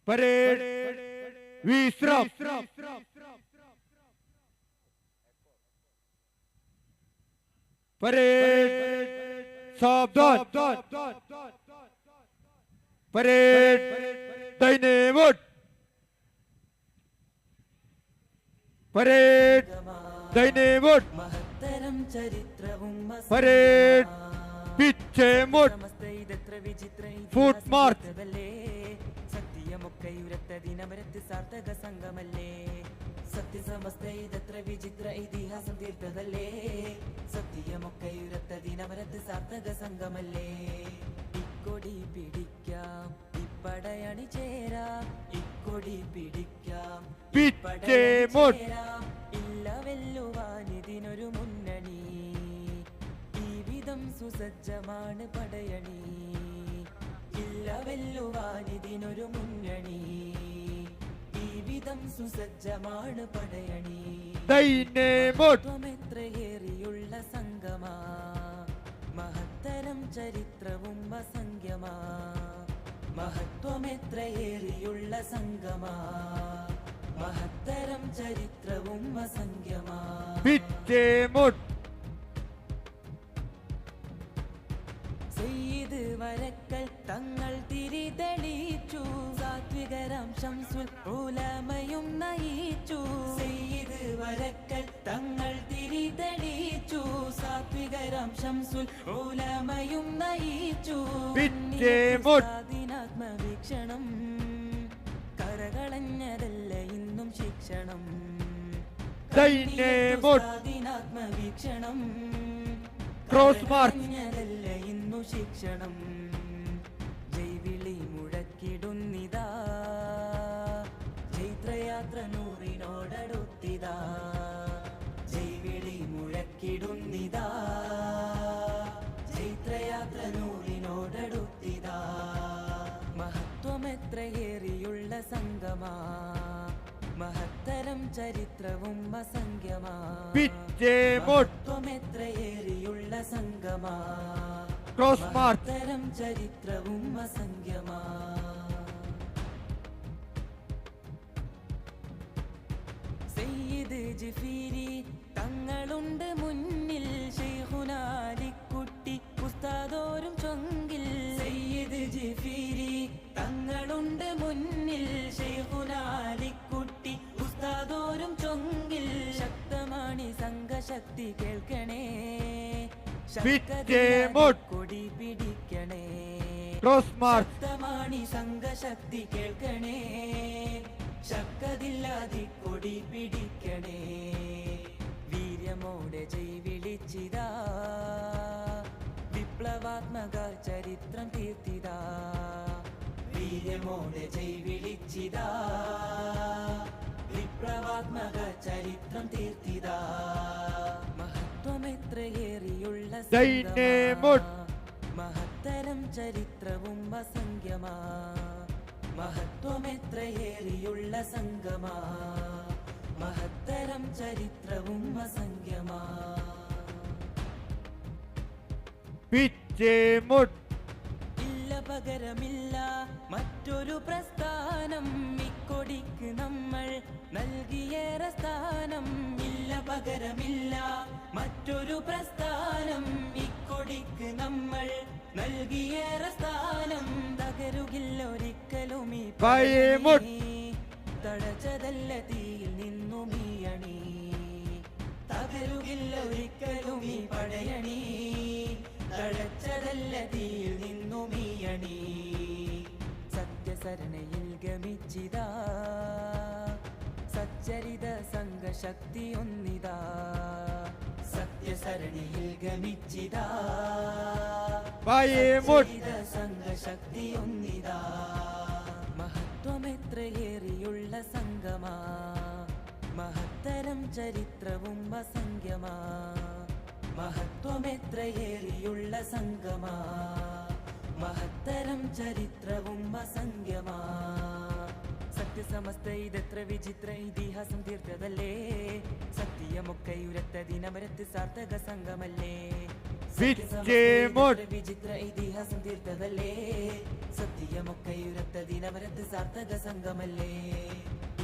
Parade വിശ്രം parade സാവധാൻ parade ഡൈനേമോട്ട് പരേഡ് ഡൈനേമോട്ട് പരേഡ് പിച്ചേമോട്ട് ഫുട് മാർക്ക് സത്യമൊക്കെയുരത്ത ദിനമരത്ത് സാർത്ഥക സംഗമല്ലേ സത്യസമസ്ത ഇതത്ര വിചിത്ര ഇതിഹാസം തീർത്തതല്ലേ സത്യമൊക്കെയുരത്ത ദിനമരത്ത് സാർത്ഥക സംഗമല്ലേ ഇക്കൊടി പിടിക്കാം ഇപ്പടയണി ചേരാം ഇക്കൊടി പിടിക്കാം പിച്ചേമോട്ട് ഇല്ല വെല്ലുവാനിതിനൊരു മുന്നണി ഈ വിധം സുസജ്ജമാണ് പടയണി ഇല്ല വെല്ലുവാനിതിനൊരു മുന്നണി ഈ വിധം സുസജ്ജമാണ് പടയണി ത്വമെത്രയേറിയുള്ള സംഗമാ മഹത്തരം ചരിത്രവും അസംഖ്യമാ മഹത്വമെത്രയേറിയുള്ള സംഗമാ മഹത്തരം ചരിത്രവും അസംഖ്യമാ പിച്ചേമോട്ട് സെയ്യിദ് വരക്കൽ തങ്ങൾ തിരി തെളിയിച്ചു സാത്വികരം ശംസുൽ ഉലമയും നയിച്ചു സെയ്യിദ് വരക്കൽ തങ്ങൾ തിരി തെളിയിച്ചു സാത്വികരം ശംസുൽ ഉലമയും നയിച്ചു ആത്മവീക്ഷണം കരകളഞ്ഞതല്ല ഇന്നും ശിക്ഷണം ആത്മവീക്ഷണം ക്രോസ് മാർക്ക് ഇന്നു ശിക്ഷണം ജൈവിളി മുഴക്കിടുന്നിതാ ചൈത്രയാത്ര നൂറിനോടടുത്തിതാ ജൈവിളി മുഴക്കിടുന്നിതാ ചൈത്രയാത്ര നൂറിനോടടുത്തിതാ മഹത്വമെത്രയേറിയുള്ള സംഗമാ മഹത്തരം ചരിത്രവും അസംഖ്യമാ മഹത്വമെത്രയേറിയുള്ള സംഗമാ മഹത്തരം ചരിത്രവും അസംഖ്യമാ സെയ്യിദ് ജിഫീരി തങ്ങളുണ്ട് മുന്നിൽ ശൈഖുനാലിക്കുട്ടി ഉസ്താദോരും ചൊങ്കിൽ സെയ്യിദ് ജിഫീരി തങ്ങളുണ്ട് മുന്നിൽ ശൈഖുനാലിക്കുട്ടി ഉസ്താദോരും ചൊങ്കിൽ ശക്തമാണി സംഘശക്തി കേൾക്കണേ കൊടി പിടിക്കണേ ശക്തമാണി സംഘശക്തി കേൾക്കണേ ശക്കതില്ലാതി കൊടി പിടിക്കണേ വീര്യമോടെ ജയ് വിളിച്ചിതാ വിപ്ലവാത്മക ചരിത്രം തീർത്തിതാ വീര്യമോടെ ജയ് വിളിച്ചിതാ വിപ്ലവാത്മക ചരിത്രം തീർത്തിതാ മഹത്വമെത്രയേറിയുള്ള മഹത്തരം ചരിത്രവും അസംഖ്യമാ മഹത്വമെത്രയേറിയുള്ള സംഗമാ മഹത്തരം ചരിത്രവും അസംഖ്യമാ പിച്ചേമോട്ട് ഇല്ല പകരമില്ല മറ്റൊരു പ്രസ്ഥാനം ഇക്കൊടിക്ക് നമ്മൾ നൽകിയേറെ സ്ഥാനം ഇല്ല പകരമില്ല മറ്റൊരു പ്രസ്ഥാനം ഇക്കൊടിക്ക് നമ്മൾ നൽകിയേറെ സ്ഥാനം തകരുകില്ലൊരിക്കലും ഈ തഴച്ചതല്ല തീയിൽ നിന്നും ഈ അണി തകരുകില്ലൊരിക്കലും ഈ പടയണി തഴച്ചതല്ല തീയിൽ നിന്നും ഈ അണി സത്യസരണയിൽ ഗമിച്ചിതാ സച്ചരിത സംഘശക്തി ഒന്നിതാ സത്യസരണിയിൽ ഗമിച്ചിതാ സച്ചരിത സംഘശക്തി ഒന്നിതാ മഹത്വമെത്രയേറിയുള്ള സംഗമാ മഹത്തരം ചരിത്രവും അസംഖ്യമാ മഹത്വമെത്രയേറിയുള്ള സംഗമാ മഹത്തരം ചരിത്രവും അസംഖ്യമാ സത്യസമസ്ത ഇതത്ര വിചിത്ര ഇതിഹാസം തീർത്തതല്ലേ സത്യമൊക്കെയുരത്ത ദിനമരത്ത് സാർത്ഥക സംഗമല്ലേ പിച്ചേമുട്ട് വിചിത്ര ഇതിഹാസം തീർത്തതല്ലേ സത്യമൊക്കെയുരത്ത ദിനവരത്ത് സാർത്ഥക സംഘമല്ലേ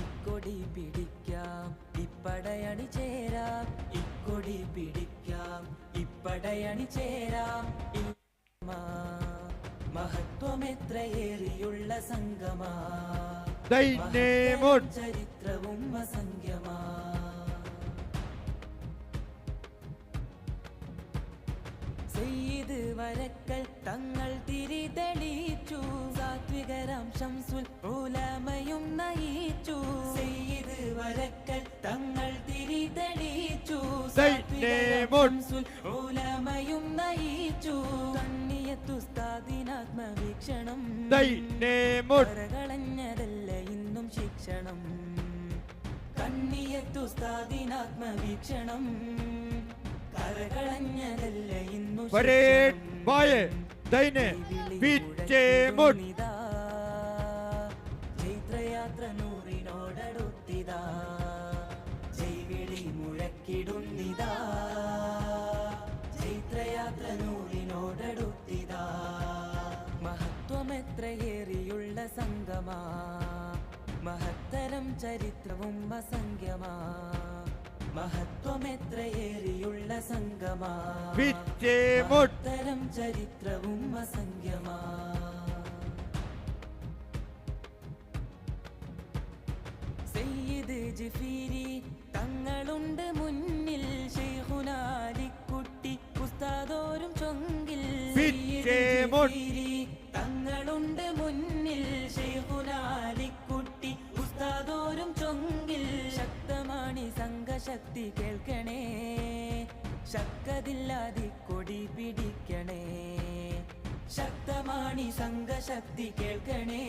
ഇക്കൊടി പിടിക്കാം ഇപ്പടയണി ചേരാം ഇക്കൊടി പിടിക്കാം ഇപ്പടയണി ചേരാം മഹത്വമെത്രയേറിയുള്ള സംഗമാ ദൈന്യമുട്ട് ചരിത്രവും അസംഖ്യമാ സെയ്ത് വരക്കൽ തങ്ങൾ തിരിതെളിച്ചു സാത്വികരാം ശംസുൽ ഉലമയും നയിച്ചു സെയ്ത് വരക്കൽ തങ്ങൾ തിരിതെളിച്ചു സാത്വികരാം ശംസുൽ ഉലമയും നയിച്ചു കണ്ണിയത്തുസ്താദിനാത്മവീക്ഷണം ദൈന്യമുട്ട് കരകളഞ്ഞതല്ല ഇന്നും ശിക്ഷണം കണ്ണിയത്തുസ്താദിനാത്മവീക്ഷണം കരകളഞ്ഞതല്ല ഇന്നു പരേഡ് ബായ് ദൈന്യ പിച്ചേമുട്ട് ചൈത്രയാത്ര നൂറിനോടടുത്തിതാ ജൈവിളി മുഴക്കിടുന്നിതാ ചൈത്രയാത്ര നൂറിനോടടുത്തിതാ മഹത്വമെത്രയേറിയുള്ള സംഗമാ മഹത്തരം ചരിത്രവും അസംഖ്യമാ മഹത്വമെത്രയേറിയുള്ള സംഗമാ പിച്ചേമുട്ട് മഹത്തരം ചരിത്രവും അസംഖ്യമാ സയ്യിദ് ജിഫീരി തങ്ങളുണ്ട് മുന്നിൽ ശൈഖുനാലിക്കുട്ടി ഉസ്താദോരും ചൊങ്കിൽ പിച്ചേമുട്ട് ജിഫീരി തങ്ങളുണ്ട് മുന്നിൽ ശൈഖുനാലിക്കുട്ടി ഉസ്താദോരും ചൊങ്കിൽ ശക്തമാണി സംഘശക്തി കേൾക്കണേ ശക്കതില്ലാതി കൊടി പിടിക്കണേ ശക്തമാണി സംഘശക്തി കേൾക്കണേ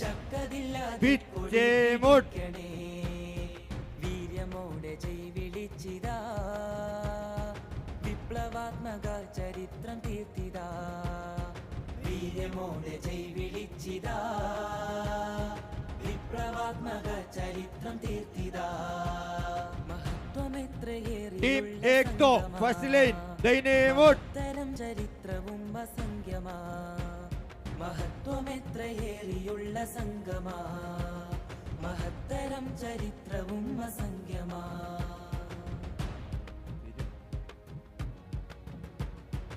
ശക്കതില്ലാതി കൊടി പിച്ചേമുട്ട് പിടിക്കണേ വീര്യമോടെ ജയ് വിളിച്ചിതാ വിപ്ലവാത്മക ചരിത്രം തീർത്തിതാ വീര്യമോടെ ജയ് വിളിച്ചിതാ വിപ്ലവാത്മക ചരിത്രം തീർത്തിതാ ടീം ഏക് ദോ ഫസ്റ്റ് ലൈൻ ദൈന്യമുട്ട് തരം ചരിത്രവും അസംഖ്യമാ മഹത്വമെത്രയേറിയുള്ള സംഗമാ മഹത്തരം ചരിത്രവും അസംഖ്യമാ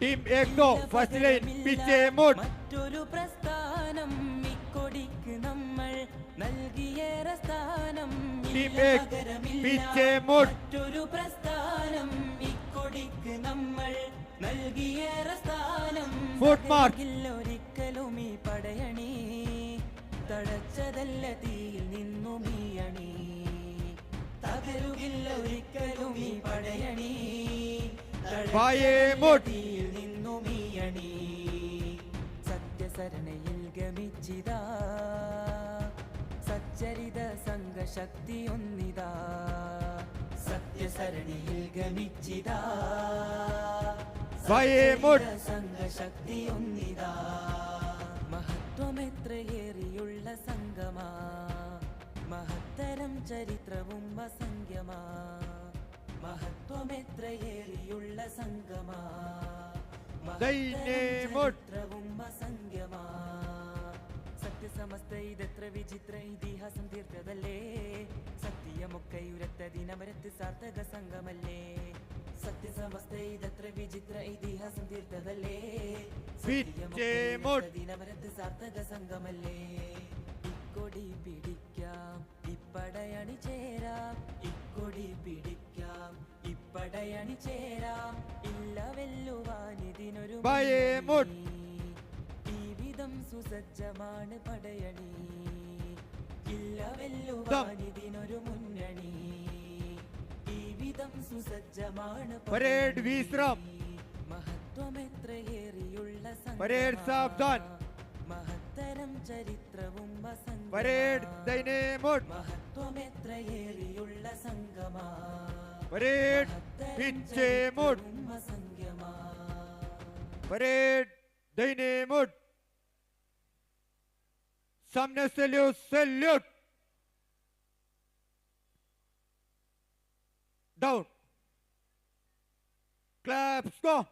ടീം ഏക് ദോ ഫസ്റ്റ് ലൈൻ പിച്ചേമുട്ട് മറ്റൊരു പ്രസ്ഥാനം ഇക്കൊടിക്ക് നമ്മൾ നൽകിയേറെ സ്ഥാനം ടീം ഏക് പിച്ചേമുട്ട് മറ്റൊരു പ്രസ്ഥാനം ഇക്കൊടിക്ക് നമ്മൾ നൽകിയേറെ സ്ഥാനം ഫുട് മാർക്ക് ഒരിക്കലും ഈ പടയണി തടച്ചതല്ല തീയിൽ നിന്നും ഈ അണി തകരുകില്ല ഒരിക്കലും ഈ പടയണി പായേമുട്ട് തീയിൽ നിന്നും ഈ അണി സത്യസരണയിൽ ഗമിച്ചിതാ സച്ചരിത സംഘശക്തി ഒന്നിതാ സത്യസരണിയിൽ ഗമിച്ചിതാ പായേമുട്ട് സംഘശക്തി ഒന്നിതാ മഹത്വമെത്രയേറിയുള്ള സംഗമാ മഹത്തരം ചരിത്രവും അസംഖ്യമാ മഹത്വമെത്രയേറിയുള്ള സംഗമാ ദൈന്യമുട്ട് ചരിത്രവും അസംഖ്യമാ സത്യസമസ്ത ഇതെത്ര വിചിത്ര ഇതിഹാസം തീർത്തതല്ലേ സത്യമൊക്കെയുരത്ത ദിനവരത്ത് സാർത്ഥക സംഘമല്ലേ സത്യസമസ്ത ഇതെത്ര വിചിത്ര ഇതിഹാസം തീർത്തതല്ലേ പിച്ചേമുട്ട് ദിനവരത്ത് സാർത്ഥക സംഘമല്ലേ ഇക്കൊടി പിടിക്കാം ഇപ്പടയണി ചേരാം ഇക്കൊടി പിടിക്കാം ഇപ്പടയണി ചേരാം ഇല്ല വെല്ലുവാനിതിനൊരു പായേമുട്ട് ജീവിതം സുസജ്ജമാണ് പടയണി ഇല്ല വെല്ലുവാനിതിനൊരു മുന്നണി ജീവിതം സുസജ്ജമാണ് പരേഡ് വിശ്രാം മഹത്വമെത്രയേറിയുള്ള പരേഡ് സാവധാൻ മഹത്തരം ചരിത്രവും പരേഡ് ദൈന്യമുട്ട് മഹത്വമെത്രയേറിയുള്ള സംഗമാ പരേഡ് പിച്ചേമുട്ട് അസംഖ്യമാ പരേഡ് ദൈന്യമുട്ട് സാമനെ salute salute down Claps, go!